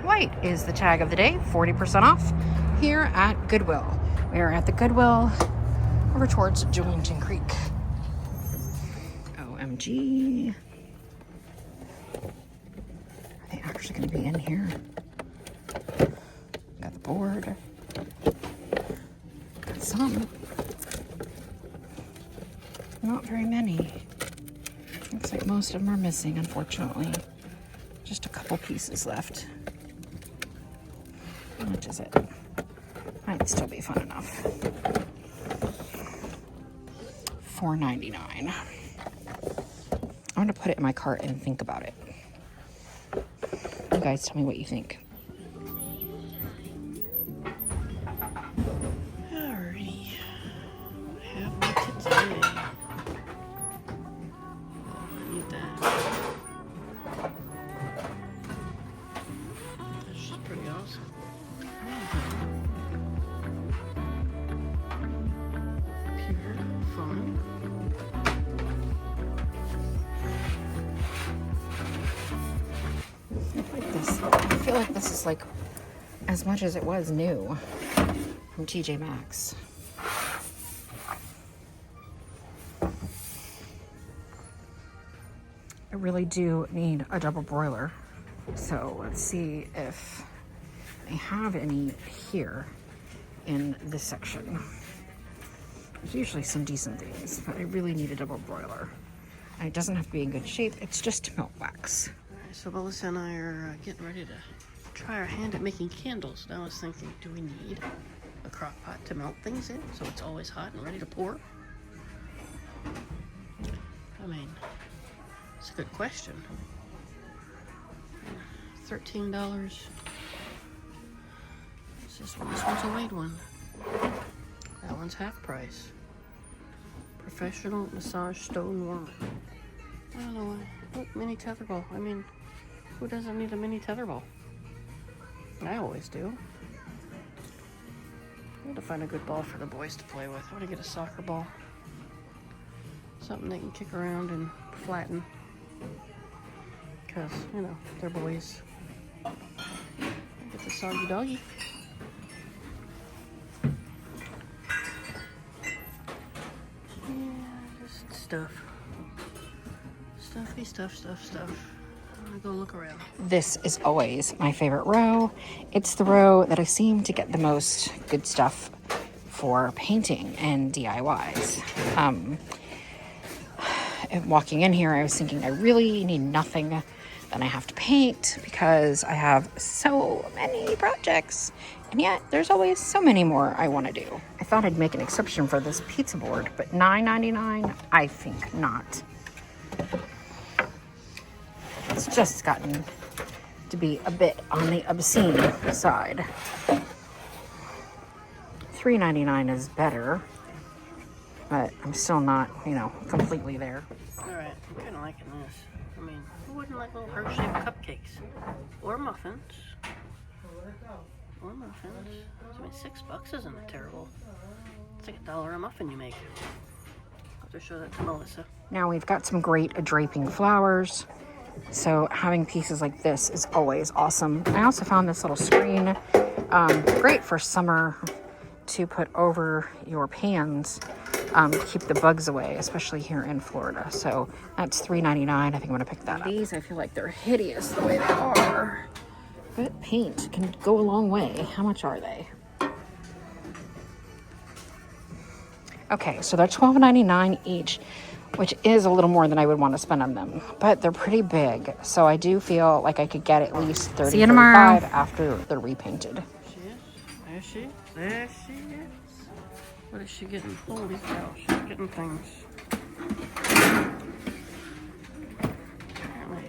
White is the tag of the day, 40% off here at Goodwill. We are at the Goodwill over towards Julington Creek. OMG. Are they actually going to be in here? Got the board. Got some. Not very many. Looks like most of them are missing, unfortunately. Just a couple pieces left. How much is it? Might still be fun enough. $4.99. I'm gonna put it in my cart and think about it. You guys tell me what you think. Alrighty. Have my today. I need that. That's just pretty awesome. Pure fun. I feel like this is like as much as it was new from TJ Maxx. I really do need a double broiler. So let's see if they have any here in this section. There's usually some decent things, but I really need a double broiler. And it doesn't have to be in good shape, it's just to melt wax. Alright, so Melissa and I are getting ready to try our hand at making candles. Now I was thinking, do we need a crock pot to melt things in so it's always hot and ready to pour? I mean, it's a good question. $13. This one's a white one. That one's half price. Professional massage stone warmer. I don't know why. Look, mini tetherball. I mean, who doesn't need a mini tetherball? I always do. I need to find a good ball for the boys to play with. I want to get a soccer ball. Something they can kick around and flatten. Because, you know, they're boys. Get the soggy doggy. Yeah, just stuff. Stuffy stuff. I'm gonna go look around. This is always my favorite row. It's the row that I seem to get the most good stuff for painting and DIYs. Walking in here, I was thinking I really need nothing that I have to paint because I have so many projects, and yet there's always so many more I want to do. I thought I'd make an exception for this pizza board, but $9.99, I think not. It's just gotten to be a bit on the obscene side. $3.99 is better, but I'm still not, completely there. Alright, I'm kind of liking this. I mean, who wouldn't like little heart-shaped cupcakes? Or muffins. I mean, $6 isn't terrible. It's like $1 a muffin you make. I'll have to show that to Melissa. Now we've got some great draping flowers. So having pieces like this is always awesome. I also found this little screen, great for summer to put over your pans to keep the bugs away, especially here in Florida. So that's $3.99. I think I'm gonna pick that up. These, I feel like they're hideous the way they are. But paint can go a long way. How much are they? Okay, so they're $12.99 each, which is a little more than I would want to spend on them, but they're pretty big. So I do feel like I could get at least 30, 35 after they're repainted. There she is. What is she getting? Holy cow, she's getting things.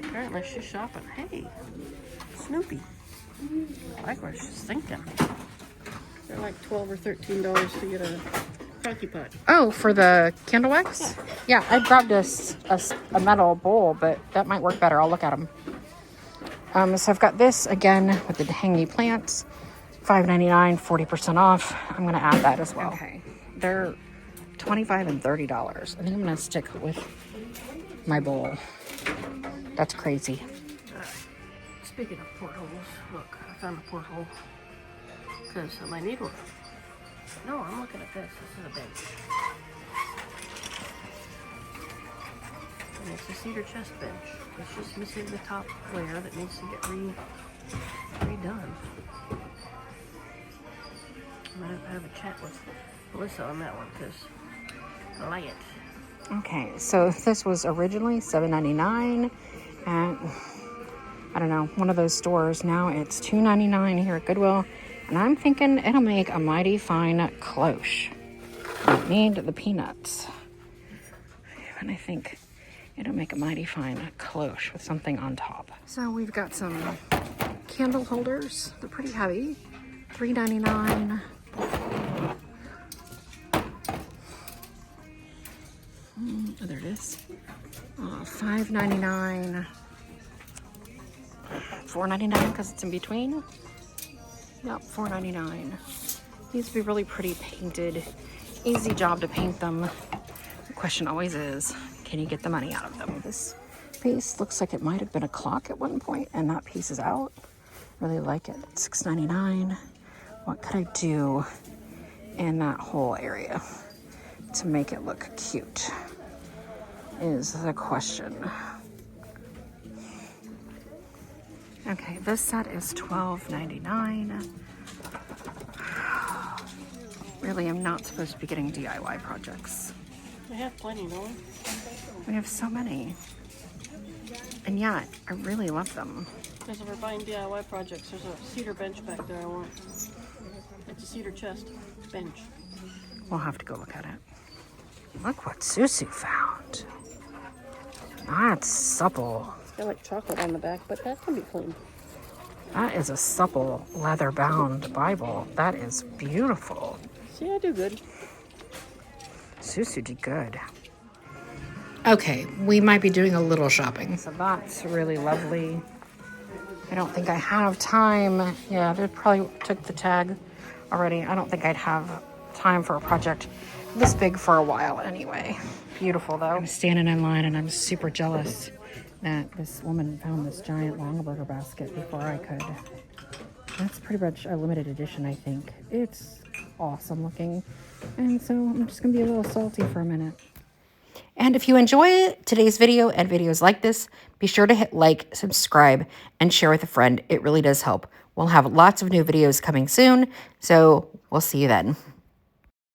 Apparently she's shopping. Hey, Snoopy. I like what she's thinking. They're like $12 or $13 to get a crocky pot. Oh, for the candle wax? Yeah, I grabbed a metal bowl, but that might work better. I'll look at them. So I've got this again with the hangy plants. $5.99, 40% off. I'm going to add that as well. Okay. They're $25 and $30. I think I'm going to stick with my bowl. That's crazy. Speaking of portholes, look, I found a porthole. Because I might need one. No, I'm looking at this. This is a bench. And it's a cedar chest bench. It's just missing the top layer that needs to get redone. I'm going to have a chat with Melissa on that one because I like it. Okay, so this was originally $7.99 at, I don't know, one of those stores. Now it's $2.99 here at Goodwill. And I'm thinking it'll make a mighty fine cloche. I need the peanuts. And I think it'll make a mighty fine cloche with something on top. So we've got some candle holders. They're pretty heavy. $3.99. Oh, there it is. $5.99. $4.99 because it's in between. Yep, $4.99. These would be really pretty painted. Easy job to paint them. The question always is, can you get the money out of them? This piece looks like it might have been a clock at one point, and that piece is out. Really like it. It's $6.99. What could I do in that whole area to make it look cute is the question. Okay, this set is $12.99. Really, I'm not supposed to be getting DIY projects. We have plenty, don't we? We have so many. And yet, I really love them. Because if we're buying DIY projects, there's a cedar bench back there I want. It's a cedar chest bench. We'll have to go look at it. Look what Susu found. That's supple. It's got like chocolate on the back, but that can be clean. That is a supple leather-bound Bible. That is beautiful. See, I do good. Susu did good. Okay, we might be doing a little shopping. So that's really lovely. I don't think I have time. Yeah, they probably took the tag already. I don't think I'd have time for a project this big for a while anyway. Beautiful though. I'm standing in line and I'm super jealous that this woman found this giant Longaberger basket before I could. That's pretty much a limited edition, I think. It's awesome looking. And so I'm just gonna be a little salty for a minute. And if you enjoy today's video and videos like this, be sure to hit like, subscribe, and share with a friend. It really does help. We'll have lots of new videos coming soon, so we'll see you then.